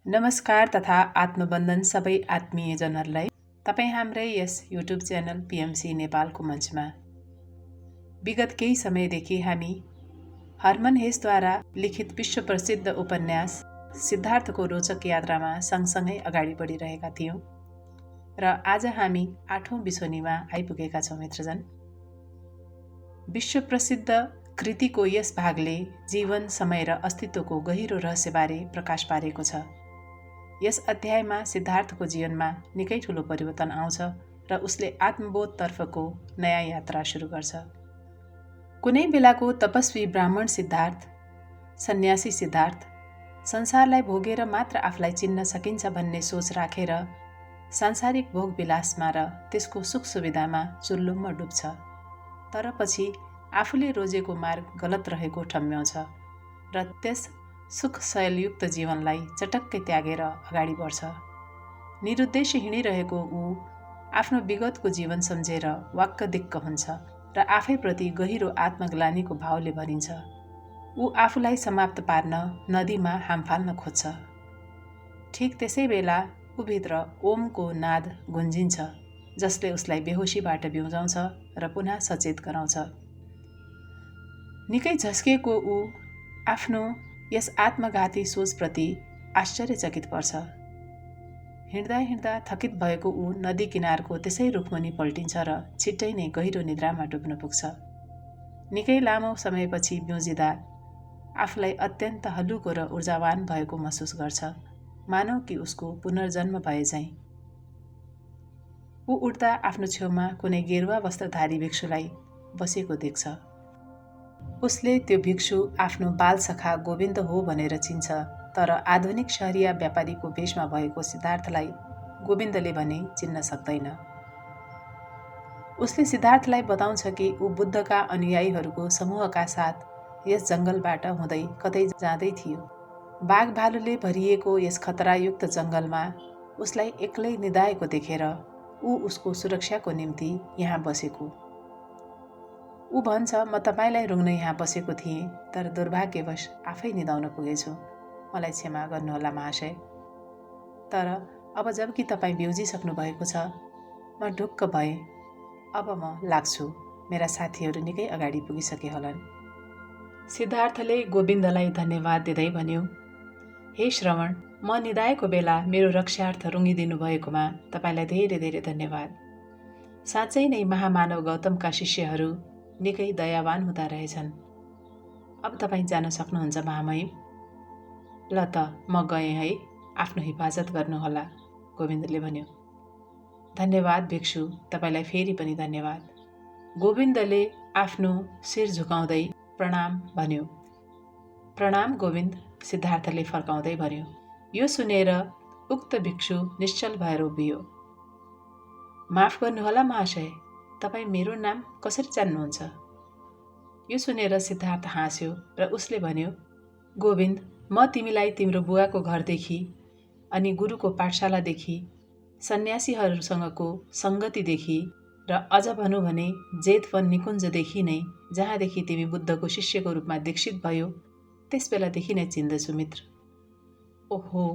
नमस्कार तथा आत्मबन्धन सबै आत्मीयजनहरूलाई। तपाईँ हाम्रै यस युट्युब च्यानल पिएमसी नेपालको मञ्चमा विगत केही समयदेखि हामी हर्मन हेसद्वारा लिखित विश्वप्रसिद्ध उपन्यास सिद्धार्थको रोचक यात्रामा सँगसँगै अगाडि बढिरहेका थियौँ र आज हामी 8औं बिसोनीमा आइपुगेका छौँ मित्रजन। विश्वप्रसिद्ध कृतिको यस भागले जीवन, समय र अस्तित्वको गहिरो रहस्यबारे प्रकाश पारेको छ। यस अध्यायमा सिद्धार्थको जीवनमा निकै ठुलो परिवर्तन आउँछ र उसले आत्मबोधतर्फको नयाँ यात्रा सुरु गर्छ। कुनै बेलाको तपस्वी ब्राह्मण सिद्धार्थ, सन्यासी सिद्धार्थ, संसारलाई भोगेर मात्र आफूलाई चिन्न सकिन्छ भन्ने सोच राखेर सांसारिक भोग विलासमा र त्यसको सुख सुविधामा चुल्लुम्म डुब्छ। तर पछि आफूले रोजेको मार्ग गलत रहेको ठम्म्याउँछ र त्यस सुख शयलयुक्त जीवनलाई चटक्कै त्यागेर अगाडि बढ्छ। निरुद्देश्य हिँडिरहेको ऊ आफ्नो विगतको जीवन सम्झेर वाक्क दिक्क हुन्छ र आफैप्रति गहिरो आत्मग्लानीको भावले भरिन्छ। ऊ आफूलाई समाप्त पार्न नदीमा हाम फाल्न खोज्छ। ठिक त्यसै बेला ऊभित्र ओमको नाद गुन्जिन्छ, जसले उसलाई बेहोसीबाट बिउजाउँछ र पुनः सचेत गराउँछ। निकै झस्किएको ऊ आफ्नो यस आत्मघाती सोचप्रति आश्चर्यचकित पर्छ। हिँड्दा हिँड्दा थकित भएको ऊ नदी किनारको त्यसै रुखमुनि पल्टिन्छ र छिट्टै नै गहिरो निद्रामा डुब्न पुग्छ। निकै लामो समयपछि बिउजिँदा आफूलाई अत्यन्त हलुको र ऊर्जावान भएको महसुस गर्छ, मानौ कि उसको पुनर्जन्म भए झैँ। ऊ उठ्दा आफ्नो छेउमा कुनै गेरुवा वस्त्रधारी भिक्षुलाई बसेको देख्छ। उसले त्यो भिक्षु आफ्नो बालसखा गोविन्द हो भनेर चिन्छ, तर आधुनिक शहरिया व्यापारीको भेषमा भएको सिद्धार्थलाई गोविन्दले भने चिन्न सक्दैन। उसले सिद्धार्थलाई बताउँछ कि ऊ बुद्धका अनुयायीहरूको समूहका साथ यस जङ्गलबाट हुँदै कतै जाँदै थियो। बाघ भालुले भरिएको यस खतरायुक्त जङ्गलमा उसलाई एक्लै निदाएको देखेर ऊ उसको सुरक्षाको निम्ति यहाँ बसेको। ऊ भन्छ, म तपाईँलाई रुङ्न यहाँ बसेको थिएँ, तर दुर्भाग्यवश आफै निदाउन पुगेछु। मलाई क्षमा गर्नुहोला महाशय। तर अब जबकि तपाईँ बिउजिसक्नु भएको छ, म ढुक्क भएँ। अब म लाग्छु। मेरा साथीहरू निकै अगाडि पुगिसके होलान्। सिद्धार्थले गोविन्दलाई धन्यवाद दिँदै भन्यो, हे श्रवण, म निदाएको बेला मेरो रक्षार्थ रुङ्गिदिनु भएकोमा तपाईँलाई धेरै धेरै धन्यवाद। साँच्चै नै महामानव गौतमका शिष्यहरू निकै दयावान हुँदा रहेछन्। अब तपाईँ जान सक्नुहुन्छ महामहिम। ल त म गएँ है, आफ्नो हिफाजत गर्नुहोला, गोविन्दले भन्यो। धन्यवाद भिक्षु, तपाईँलाई फेरि पनि धन्यवाद। गोविन्दले आफ्नो शिर झुकाउँदै प्रणाम भन्यो। प्रणाम गोविन्द, सिद्धार्थले फर्काउँदै भन्यो। यो सुनेर उक्त भिक्षु निश्चल भएर उभियो। माफ गर्नुहोला महाशय, तपाईँ मेरो नाम कसरी जान्नुहुन्छ? यो सुनेर सिद्धार्थ हाँस्यो र उसले भन्यो, गोविन्द, म तिमीलाई तिम्रो बुवाको घरदेखि अनि गुरुको पाठशालादेखि, सन्यासीहरूसँगको सङ्गतिदेखि र अझ भनौँ भने जेतवन निकुञ्जदेखि नै, जहाँदेखि तिमी बुद्धको शिष्यको रूपमा दीक्षित भयो त्यस बेलादेखि नै चिन्दछु मित्र। ओहो,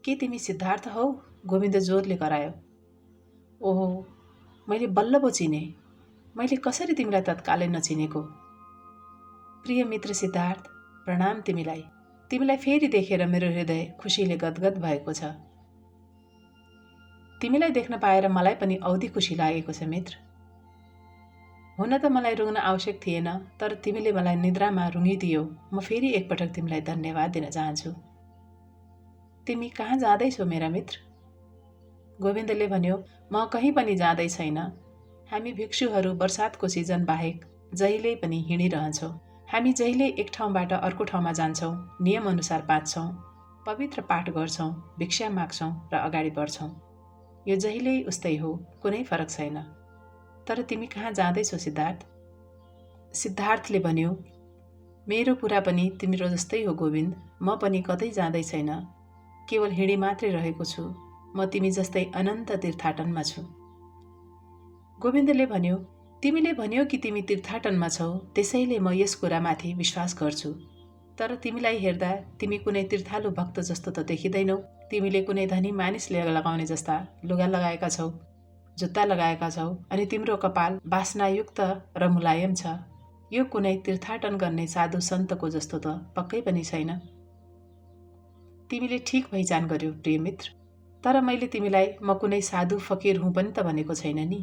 के तिमी सिद्धार्थ हौ? गोविन्द जोरले करायो। ओहो, मैले बल्ल पो चिने। मैले कसरी तिमीलाई तत्कालै नचिनेको? प्रिय मित्र सिद्धार्थ, प्रणाम तिमीलाई। तिमीलाई फेरि देखेर मेरो हृदय खुसीले गदगद भएको छ। तिमीलाई देख्न पाएर मलाई पनि औधी खुसी लागेको छ मित्र। हुन त मलाई रुङ्न आवश्यक थिएन, तर तिमीले मलाई निद्रामा रुङ्गिदियौ। म फेरि एकपटक तिमीलाई धन्यवाद दिन चाहन्छु। तिमी कहाँ जाँदैछौ मेरा मित्र? गोविन्दले भन्यो, म कहीँ पनि जाँदै छैन। हामी भिक्षुहरू बर्सातको सिजन बाहेक जहिल्यै पनि हिँडिरहन्छौँ। हामी जहिले एक ठाउँबाट अर्को ठाउँमा जान्छौँ, नियमअनुसार बाँच्छौँ, पवित्र पाठ गर्छौँ, भिक्षा माग्छौँ र अगाडि बढ्छौँ। यो जहिल्यै उस्तै हो, कुनै फरक छैन। तर तिमी कहाँ जाँदैछौ सिद्धार्थ? सिद्धार्थले भन्यो, मेरो कुरा पनि तिम्रो जस्तै हो गोविन्द। म पनि कतै जाँदै छैन, केवल हिँडी मात्रै रहेको छु। म तिमी जस्तै अनन्त तीर्थाटनमा छु। गोविन्दले भन्यो, तिमीले भन्यो कि तिमी तीर्थाटनमा छौ, त्यसैले म यस कुरामाथि विश्वास गर्छु। तर तिमीलाई हेर्दा तिमी कुनै तीर्थालु भक्त जस्तो त देखिँदैनौ। तिमीले कुनै धनी मानिसले लगाउने जस्ता लुगा लगाएका छौ, जुत्ता लगाएका छौ अनि तिम्रो कपाल वासनायुक्त र मुलायम छ। यो कुनै तीर्थाटन गर्ने साधु सन्तको जस्तो त पक्कै पनि छैन। तिमीले ठिक पहिचान गर्यौ प्रिय मित्र। तर मैले तिमीलाई म कुनै साधु फकीर हुँ पनि त भनेको छैन नि।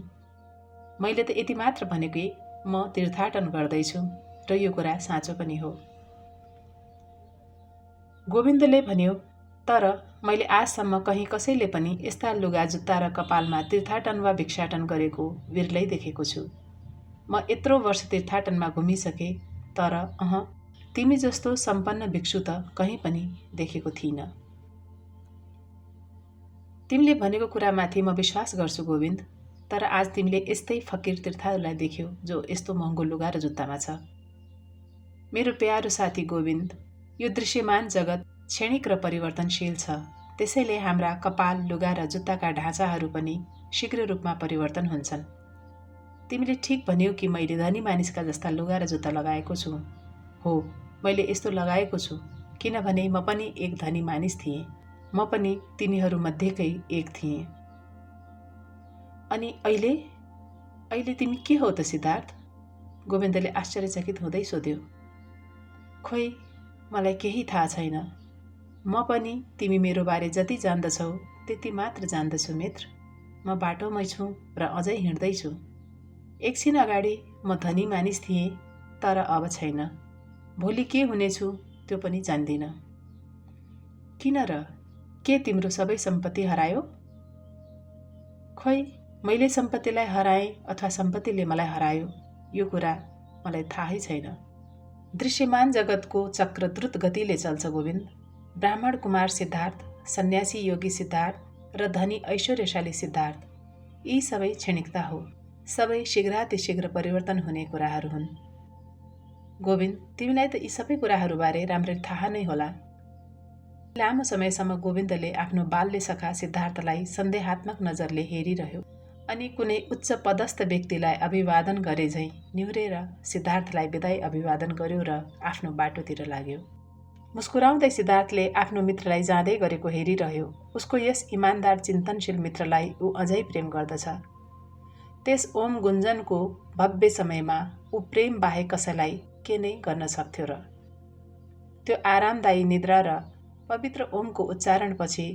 मैले त यति मात्र भनेको कि म तीर्थाटन गर्दैछु र यो कुरा साँचो पनि हो। गोविन्दले भन्यो, तर मैले आजसम्म कहीँ कसैले पनि यस्ता लुगा जुत्ता र कपालमा तीर्थाटन वा भिक्षाटन गरेको विरलै देखेको छु। म यत्रो वर्ष तीर्थाटनमा घुमिसके, तर तिमी जस्तो सम्पन्न भिक्षु त कहीँ पनि देखेको थिइनँ। तिमीले भनेको कुरामाथि म विश्वास गर्छु गोविन्द, तर आज तिमीले यस्तै फकीर तीर्थालुलाई देख्यौ जो यस्तो महँगो लुगा र जुत्तामा छ। मेरो प्यारो साथी गोविन्द, यो दृश्यमान जगत क्षणिक र परिवर्तनशील छ। त्यसैले हाम्रा कपाल, लुगा र जुत्ताका ढाँचाहरू पनि शीघ्र रूपमा परिवर्तन हुन्छन्। तिमीले ठिक भन्यौ कि मैले धनी मानिसका जस्ता लुगा र जुत्ता लगाएको छु। हो, मैले यस्तो लगाएको छु किनभने म पनि एक धनी मानिस थिएँ। म पनि तिनीहरूमध्येकै एक थिएँ। अनि अहिले तिमी के हौ त सिद्धार्थ? गोविन्दले आश्चर्यचकित हुँदै सोध्यो। खोइ, मलाई केही थाहा छैन। म पनि तिमी मेरो बारे जति जान्दछौ त्यति मात्र जान्दछु मित्र। म बाटोमै छु र अझै हिँड्दैछु। एकछिन अगाडि म धनी मानिस थिएँ, तर अब छैन। भोलि के हुनेछु त्यो पनि जान्दिनँ। किन र? के तिम्रो सबै सम्पत्ति हरायो? खोइ, मैले सम्पत्तिलाई हराएँ अथवा सम्पत्तिले मलाई हरायो, यो कुरा मलाई थाहै छैन। दृश्यमान जगतको चक्र द्रुत गतिले चल्छ गोविन्द। ब्राह्मण कुमार सिद्धार्थ, सन्यासी योगी सिद्धार्थ र धनी ऐश्वर्यशाली सिद्धार्थ, यी सबै क्षणिकता हो। सबै शीघ्रातिशीघ्र परिवर्तन हुने कुराहरू हुन्। गोविन्द, तिमीलाई त यी सबै कुराहरूबारे राम्ररी थाहा नै होला। लामो समयसम्म गोविन्दले आफ्नो बाल्य सखा सिद्धार्थलाई सन्देहात्मक नजरले हेरिरह्यो अनि कुनै उच्च पदस्थ व्यक्तिलाई अभिवादन गरे झैँ निहुरेर सिद्धार्थलाई विदाई अभिवादन गर्यो र आफ्नो बाटोतिर लाग्यो। मुस्कुराउँदै सिद्धार्थले आफ्नो मित्रलाई जाँदै गरेको हेरिरह्यो। उसको यस इमान्दार चिन्तनशील मित्रलाई ऊ अझै प्रेम गर्दछ। त्यस ओम गुञ्जनको भव्य समयमा ऊ प्रेम बाहेक कसैलाई के नै गर्न सक्थ्यो र? त्यो आरामदायी निद्रा र पवित्र ओमको उच्चारणपछि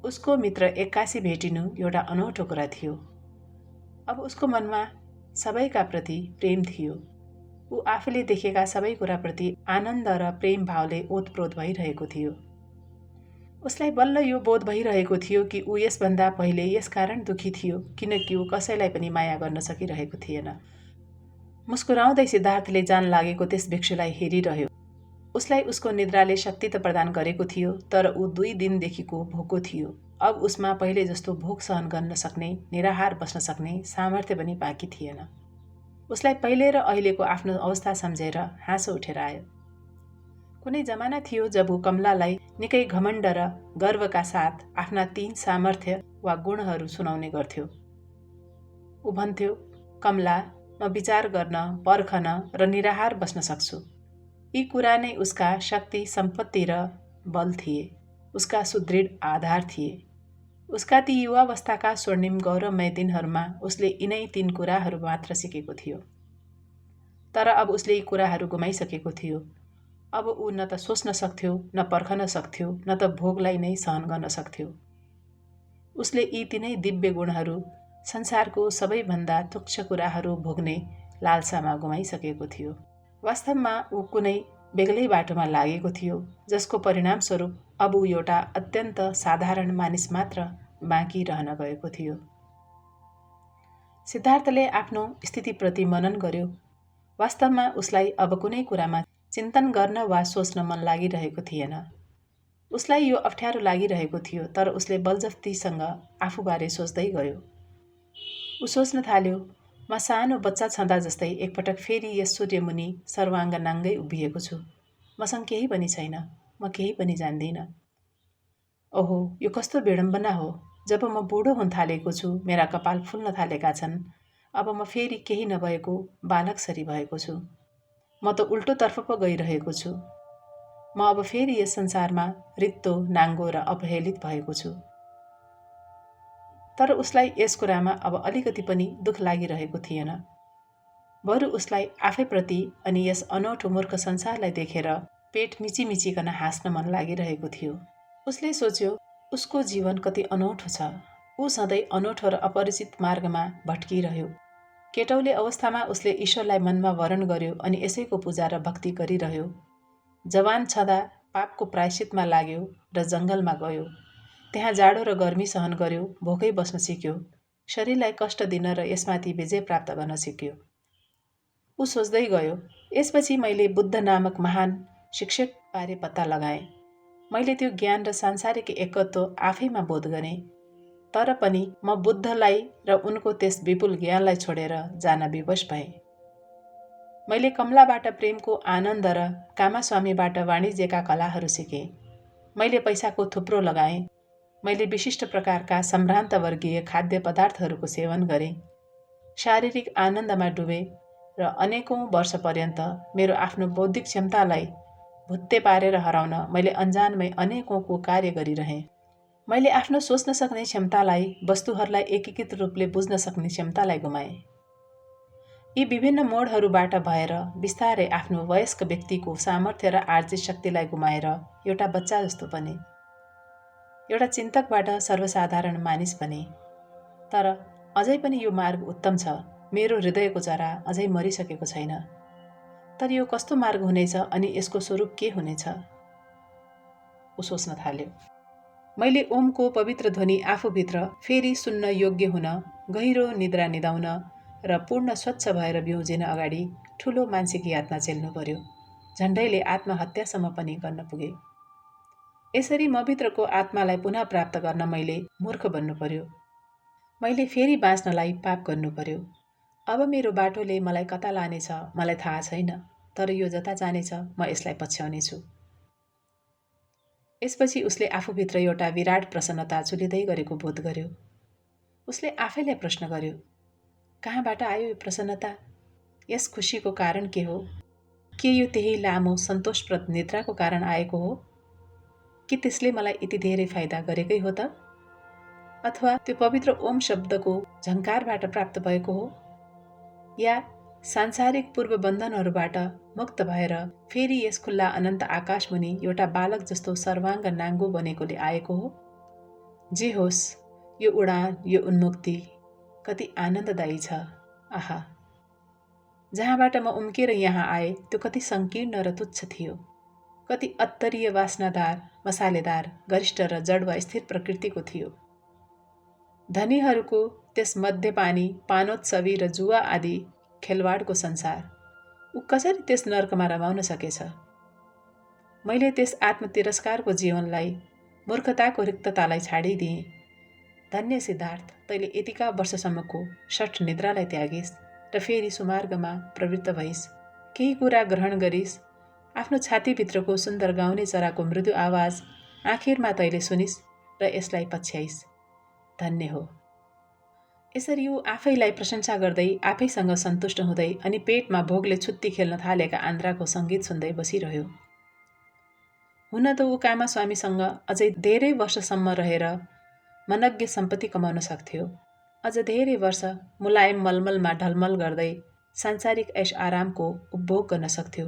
उसको मित्र एक्कासी भेटिनु एउटा अनौठो कुरा थियो। अब उसको मनमा सबैका प्रति प्रेम थियो। ऊ आफूले देखेका सबै कुराप्रति आनन्द र प्रेम भावले ओतप्रोत भइरहेको थियो। उसलाई बल्ल यो बोध भइरहेको थियो कि ऊ यसभन्दा पहिले यसकारण दुखी थियो किनकि ऊ कसैलाई पनि माया गर्न सकिरहेको थिएन। मुस्कुराउँदै सिद्धार्थले जान लागेको त्यस भिक्षुलाई हेरिरह्यो। उसलाई उसको निद्राले शक्ति त प्रदान गरेको थियो, तर ऊ 2 दिनदेखिको भोको थियो। अब उसमा पहिले जस्तो भोक सहन गर्न सक्ने, निराहार बस्न सक्ने सामर्थ्य पनि बाँकी थिएन। उसलाई पहिले र अहिलेको आफ्नो अवस्था सम्झेर हाँसो उठेर आयो। कुनै जमाना थियो जब ऊ कमलालाई निकै घमण्ड र गर्वका साथ आफ्ना 3 सामर्थ्य वा गुणहरू सुनाउने गर्थ्यो। ऊ भन्थ्यो, कमला, म विचार गर्न, पर्खन र निराहार बस्न सक्छु। यी कुरा नै उसका शक्ति, सम्पत्ति र बल थिए। उसका सुदृढ आधार थिए। उसका ती युवावस्थाका स्वर्णिम गौरवमय दिनहरूमा उसले यिनै 3 कुराहरू मात्र सिकेको थियो। तर अब उसले यी कुराहरू गुमाइसकेको थियो। अब ऊ न त सोच्न सक्थ्यो, न पर्खन सक्थ्यो, न त भोगलाई नै सहन गर्न सक्थ्यो। उसले यी 3 दिव्य गुणहरू संसारको सबैभन्दा तुच्छ कुराहरू भोग्ने लालसामा गुमाइसकेको थियो। वास्तवमा ऊ कुनै बेग्लै बाटोमा लागेको थियो, जसको परिणामस्वरूप अब ऊ एउटा अत्यन्त साधारण मानिस मात्र बाँकी रहन गएको थियो। सिद्धार्थले आफ्नो स्थितिप्रति मनन गर्यो। वास्तवमा उसलाई अब कुनै कुरामा चिन्तन गर्न वा सोच्न मन लागिरहेको थिएन। उसलाई यो अप्ठ्यारो लागिरहेको थियो, तर उसले बलजफ्तीसँग आफूबारे सोच्दै गयो। ऊ सोच्न थाल्यो, म सानो बच्चा छँदा जस्तै एकपटक फेरि यस सूर्यमुनि सर्वाङ्ग नाङ्गै उभिएको छु। मसँग केही पनि छैन, म केही पनि जान्दिनँ। ओहो, यो कस्तो विडम्बना हो। जब म बुढो हुन थालेको छु, मेरा कपाल फुल्न थालेका छन्, अब म फेरि केही नभएको बालकसरी भएको छु। म त उल्टोतर्फ पो गइरहेको छु। म अब फेरि यस संसारमा रित्तो, नाङ्गो र अपहेलित भएको छु। तर उसलाई यस कुरामा अब अलिकति पनि दुःख लागिरहेको थिएन। बरु उसलाई आफैप्रति अनि यस अनौठो मूर्ख संसारलाई देखेर पेट मिचिमिचिकन हाँस्न मन लागिरहेको थियो। उसले सोच्यो, उसको जीवन कति अनौठो छ। ऊ सधैँ अनौठो र अपरिचित मार्गमा भट्किरह्यो। केटौले अवस्थामा उसले ईश्वरलाई मनमा वरण गर्यो अनि यसैको पूजा र भक्ति गरिरह्यो। जवान छँदा पापको प्रायश्चितमा लाग्यो र जङ्गलमा गयो। त्यहाँ जाडो र गर्मी सहन गर्यो, भोकै बस्न सिक्यो, शरीरलाई कष्ट दिन र यसमाथि विजय प्राप्त गर्न सिक्यो। ऊ सोच्दै गयो, यसपछि मैले बुद्ध नामक महान शिक्षकबारे पत्ता लगाएँ। मैले त्यो ज्ञान र सांसारिक एकत्व आफैमा बोध गरेँ। तर पनि म बुद्धलाई र उनको त्यस विपुल ज्ञानलाई छोडेर जान विवश भएँ। मैले कमलाबाट प्रेमको आनन्द र कामास्वामीबाट वाणिज्यका कलाहरू सिकेँ। मैले पैसाको थुप्रो लगाएँ। मैले विशिष्ट प्रकारका सम्भ्रान्त वर्गीय खाद्य पदार्थहरूको सेवन गरेँ। शारीरिक आनन्दमा डुबेँ र अनेकौँ वर्षपर्यन्त मेरो आफ्नो बौद्धिक क्षमतालाई भुत्ते पारेर हराउन मैले अन्जानमै अनेकौँको कार्य गरिरहेँ। मैले आफ्नो सोच्न सक्ने क्षमतालाई, वस्तुहरूलाई एकीकृत रूपले बुझ्न सक्ने क्षमतालाई गुमाएँ। यी विभिन्न मोडहरूबाट भएर बिस्तारै आफ्नो वयस्क व्यक्तिको सामर्थ्य र आर्जित शक्तिलाई गुमाएर एउटा बच्चा जस्तो बने। एउटा चिन्तकबाट सर्वसाधारण मानिस बने। तर अझै पनि यो मार्ग उत्तम छ। मेरो हृदयको जरा अझै मरिसकेको छैन। तर यो कस्तो मार्ग हुनेछ अनि यसको स्वरूप के हुनेछ? ऊ सोच्न थाल्यो। मैले ओमको पवित्र ध्वनि आफूभित्र फेरि सुन्न योग्य हुन, गहिरो निद्रा निदाउन र पूर्ण स्वच्छ भएर बिउजिन अगाडि ठुलो मानसिक यातना झेल्नु पर्यो। झन्डैले आत्महत्यासम्म पनि गर्न पुगे। यसरी मभित्रको आत्मालाई पुनः प्राप्त गर्न मैले मूर्ख बन्नु पर्यो। मैले फेरि बाँच्नलाई पाप गर्नु पर्यो। अब मेरो बाटोले मलाई कता लानेछ मलाई थाहा छैन, तर यो जता जानेछ म यसलाई पछ्याउनेछु। यसपछि उसले आफूभित्र एउटा विराट प्रसन्नता चुलिँदै गरेको बोध गर्यो। उसले आफैलाई प्रश्न गर्यो, कहाँबाट आयो यो प्रसन्नता? यस खुसीको कारण के हो? के यो त्यही लामो सन्तोषप्रद निद्राको कारण आएको हो? कि त्यसले मलाई यति धेरै फाइदा गरेकै हो त? अथवा त्यो पवित्र ओम शब्दको झङ्कारबाट प्राप्त भएको हो? या सांसारिक पूर्व बन्धनहरूबाट मुक्त भएर फेरि यस खुल्ला अनन्त आकाशमुनि एउटा बालक जस्तो सर्वाङ्ग नाङ्गो बनेकोले आएको हो? जे होस्, यो उडान, यो उन्मुक्ति कति आनन्ददायी छ। आहा, जहाँबाट म उम्केर यहाँ आए त्यो कति सङ्कीर्ण र तुच्छ थियो। कति अत्तरीय वासनादार, मसालेदार, गरिष्ठ र जड वा स्थिर प्रकृतिको थियो। धनीहरूको त्यस मध्यपानी, पानोत्सवी र जुवा आदि खेलवाडको संसार, ऊ कसरी त्यस नर्कमा रमाउन सकेछ? मैले त्यस आत्मतिरस्कारको जीवनलाई, मूर्खताको रिक्ततालाई छाडिदिएँ। धन्य सिद्धार्थ, तैले यतिका वर्षसम्मको शठ निद्रालाई त्यागिस् र फेरि सुमार्गमा प्रवृत्त भइस्। केही कुरा ग्रहण गरिस्। आफ्नो छातीभित्रको सुन्दर गाउने चराको मृदु आवाज आखिरमा तैले सुनिस् र यसलाई पछ्याइस्। धन्य हो। यसरी ऊ आफैलाई प्रशंसा गर्दै, आफैसँग सन्तुष्ट हुँदै अनि पेटमा भोगले छुत्ती खेल्न थालेका आन्द्राको सङ्गीत सुन्दै बसिरह्यो। हुन त ऊ कामास्वामीसँग अझै धेरै वर्षसम्म रहेर मनज्ञ सम्पत्ति कमाउन सक्थ्यो। अझ धेरै वर्ष मुलायम मलमलमा ढलमल गर्दै सांसारिक ऐश आरामको उपभोग गर्न सक्थ्यो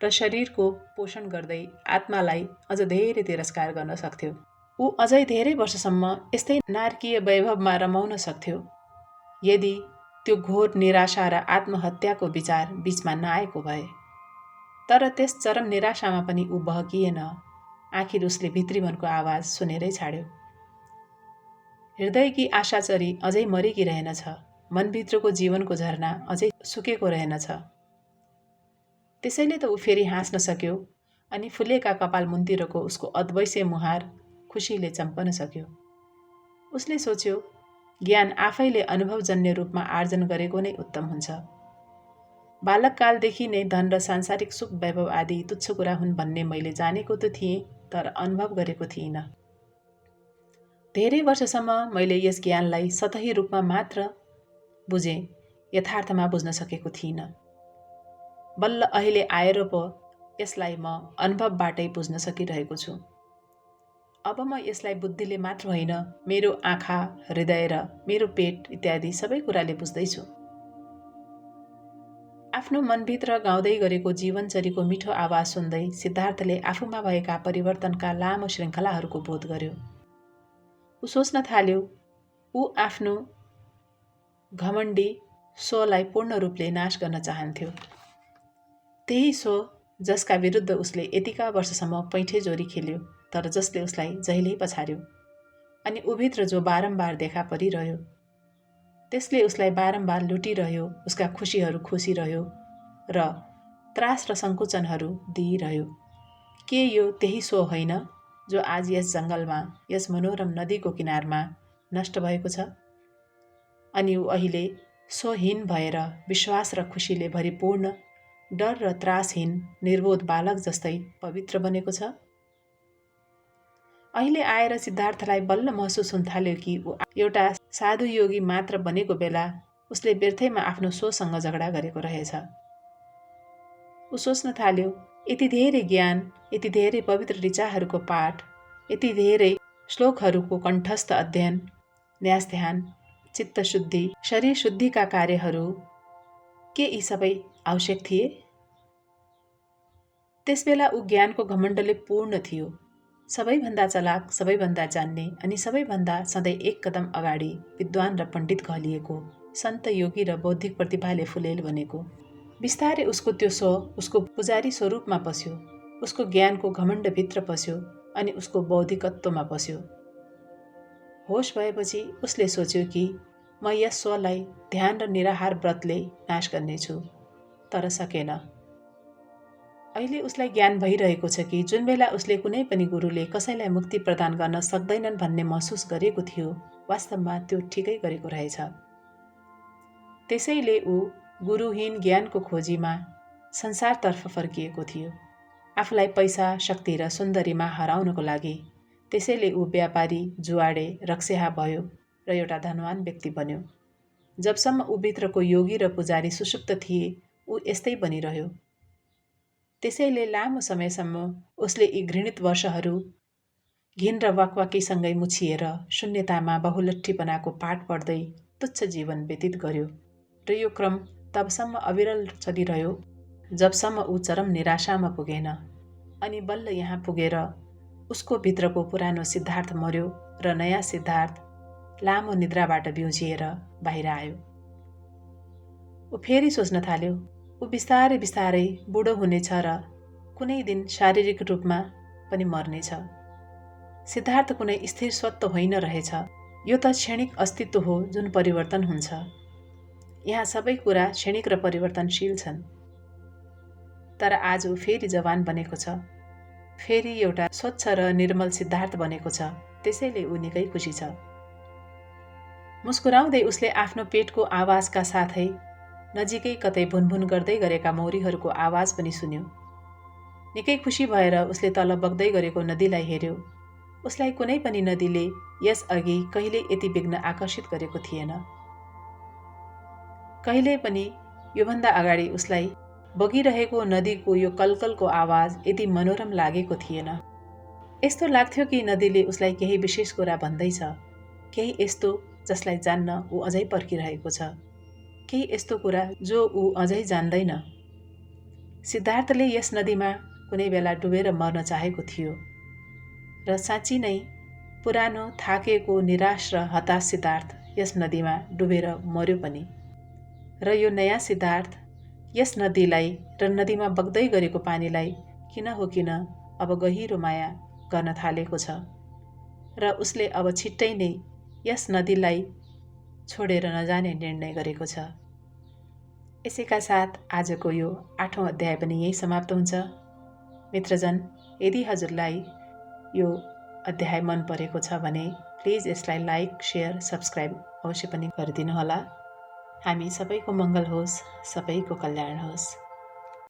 र शरीरको पोषण गर्दै आत्मालाई अझ धेरै तिरस्कार गर्न सक्थ्यो। ऊ अझै धेरै वर्षसम्म यस्तै नारकीय वैभवमा रमाउन सक्थ्यो, यदि त्यो घोर निराशा र आत्महत्याको विचार बीचमा नआएको भए। तर त्यस चरम निराशामा पनि ऊ बहकिएन। आखिर उसले भित्री मनको आवाज सुनेरै छाड्यो। हृदयकी आशाचरी अझै मरेकी रहेनछ। मनभित्रको जीवनको झरना अझै सुकेको रहेनछ। त्यसैले त ऊ फेरि हाँस्न सक्यो अनि फुलेका कपाल मुन्तिरको उसको अद्वैस्य मुहार खुसीले चम्पन सक्यो। उसले सोच्यो, ज्ञान आफैले अनुभवजन्य रूपमा आर्जन गरेको नै उत्तम हुन्छ। बालककालदेखि नै धन र सांसारिक सुख वैभव आदि तुच्छ कुरा हुन् भन्ने मैले जानेको त थिएँ, तर अनुभव गरेको थिइनँ। धेरै वर्षसम्म मैले यस ज्ञानलाई सतही रूपमा मात्र बुझेँ, यथार्थमा बुझ्न सकेको थिइनँ। बल्ल अहिले आएर पो यसलाई म अनुभवबाटै बुझ्न सकिरहेको छु। अब म यसलाई बुद्धिले मात्र होइन, मेरो आँखा, हृदय र मेरो पेट इत्यादि सबै कुराले बुझ्दैछु। आफ्नो मनभित्र गाउँदै गरेको जीवनचरीको मिठो आवाज सुन्दै सिद्धार्थले आफूमा भएका परिवर्तनका लामो श्रृङ्खलाहरूको बोध गर्यो। ऊ सोच्न थाल्यो, ऊ आफ्नो घमण्डी स्वलाई पूर्ण रूपले नाश गर्न चाहन्थ्यो। त्यही स्व जसका विरुद्ध उसले यतिका वर्षसम्म पैठे जोरी खेल्यो, तर जसले उसलाई जहिल्यै पछार्यो, अनि ऊभित्र जो बारम्बार देखा परिरह्यो, त्यसले उसलाई बारम्बार लुटिरह्यो, उसका खुसीहरू खोसिरह्यो र त्रास र सङ्कुचनहरू दिइरह्यो। के यो त्यही स्व होइन जो आज यस जङ्गलमा, यस मनोरम नदीको किनारमा नष्ट भएको छ? अनि ऊ अहिले स्वहीन भएर विश्वास र खुसीले भरिपूर्ण, डर र त्रासहीन निर्बोध बालक जस्तै पवित्र बनेको छ। अहिले आएर सिद्धार्थलाई बल्ल महसुस हुन थाल्यो कि ऊ एउटा साधु योगी मात्र बनेको बेला उसले व्यर्थैमा आफ्नो स्वसँग झगडा गरेको रहेछ। ऊ सोच्न थाल्यो, यति धेरै ज्ञान, यति धेरै पवित्र ऋचाहरूको पाठ, यति धेरै श्लोकहरूको कण्ठस्थ अध्ययन, न्यास ध्यान, चित्तशुद्धि, शरीर शुद्धिका कार्यहरू, के यी सबै आवश्यक थिए? त्यसबेला ऊ ज्ञानको घमण्डले पूर्ण थियो। सबैभन्दा चलाक, सबैभन्दा जान्ने अनि सबैभन्दा सधैँ एक कदम अगाडि विद्वान र पण्डित कहलिएको, सन्त योगी र बौद्धिक प्रतिभाले फुलेल बनेको। बिस्तारै उसको त्यो स्व उसको पुजारी स्वरूपमा पस्यो, उसको ज्ञानको घमण्डभित्र पस्यो अनि उसको बौद्धिकत्वमा पस्यो। होस भएपछि उसले सोच्यो कि म यस स्वलाई ध्यान र निराहार व्रतले नाश गर्नेछु, तर सकेन। अहिले उसलाई ज्ञान भइरहेको छ कि जुन बेला उसले कुनै पनि गुरुले कसैलाई मुक्ति प्रदान गर्न सक्दैनन् भन्ने महसुस गरेको थियो, वास्तवमा त्यो ठिकै गरेको रहेछ। त्यसैले ऊ गुरुहीन ज्ञानको खोजीमा संसारतर्फ फर्किएको थियो, आफूलाई पैसा, शक्ति र सुन्दरीमा हराउनको लागि। त्यसैले ऊ व्यापारी, जुवाडे, रक्सेहा भयो र एउटा धनवान व्यक्ति बन्यो। जबसम्म ऊभित्रको योगी र पुजारी सुषुप्त थिए, ऊ यस्तै बनिरह्यो। त्यसैले लामो समयसम्म उसले यी घृणित वर्षहरू घिन र वाकवाकीसँगै मुछिएर शून्यतामा बहुलट्ठीपनाको पाठ पढ्दै तुच्छ जीवन व्यतीत गर्यो र यो क्रम तबसम्म अविरल चलिरह्यो जबसम्म ऊ चरम निराशामा पुगेन। अनि बल्ल यहाँ पुगेर उसको भित्रको पुरानो सिद्धार्थ मर्यो र नयाँ सिद्धार्थ लामो निद्राबाट बिउजिएर बाहिर आयो। ऊ फेरि सोच्न थाल्यो, ऊ बिस्तारै बिस्तारै बुढो हुनेछ र कुनै दिन शारीरिक रूपमा पनि मर्नेछ। सिद्धार्थ कुनै स्थिर सत्य होइन रहेछ, यो त क्षणिक अस्तित्व हो जुन परिवर्तन हुन्छ। यहाँ सबै कुरा क्षणिक र परिवर्तनशील छन्। तर आज ऊ फेरि जवान बनेको छ, फेरि एउटा स्वच्छ र निर्मल सिद्धार्थ बनेको छ। त्यसैले ऊ निकै खुसी छ। मुस्कुराउँदै उसले आफ्नो पेटको आवाजका साथै नजिकै कतै भुनभुन गर्दै गरेका मौरीहरूको आवाज पनि सुन्यो। निकै खुसी भएर उसले तल बग्दै गरेको नदीलाई हेर्यो। उसलाई कुनै पनि नदीले यस अघि कहिल्यै यति विघ्न आकर्षित गरेको थिएन। कहिल्यै पनि योभन्दा अगाडि उसलाई बगिरहेको नदीको यो कलकलको आवाज यति मनोरम लागेको थिएन। यस्तो लाग्थ्यो कि नदीले उसलाई केही विशेष कुरा भन्दैछ, केही यस्तो जसलाई जान्न ऊ अझै पर्खिरहेको छ, केही यस्तो कुरा जो ऊ अझै जान्दैन। सिद्धार्थले यस नदीमा कुनै बेला डुबेर मर्न चाहेको थियो र साँच्ची नै पुरानो, थाकेको, निराश र हताश सिद्धार्थ यस नदीमा डुबेर मर्यो पनि। र यो नयाँ सिद्धार्थ यस नदीलाई र नदीमा बग्दै गरेको पानीलाई किन हो किन अब गहिरो माया गर्न थालेको छ र उसले अब छिट्टै नै यस नदीलाई छोडेर नजाने निर्णय गरेको छ। यसैका साथ आजको यो 8औं अध्याय पनि यही समाप्त हुन्छ। मित्रजन, यदि हजुरलाई यो अध्याय मन परेको छ भने प्लिज यसलाई लाइक, शेयर, सब्सक्राइब अवश्य पनि गरिदिनुहोला। हामी सबैको मङ्गल होस्, सबैको कल्याण होस्।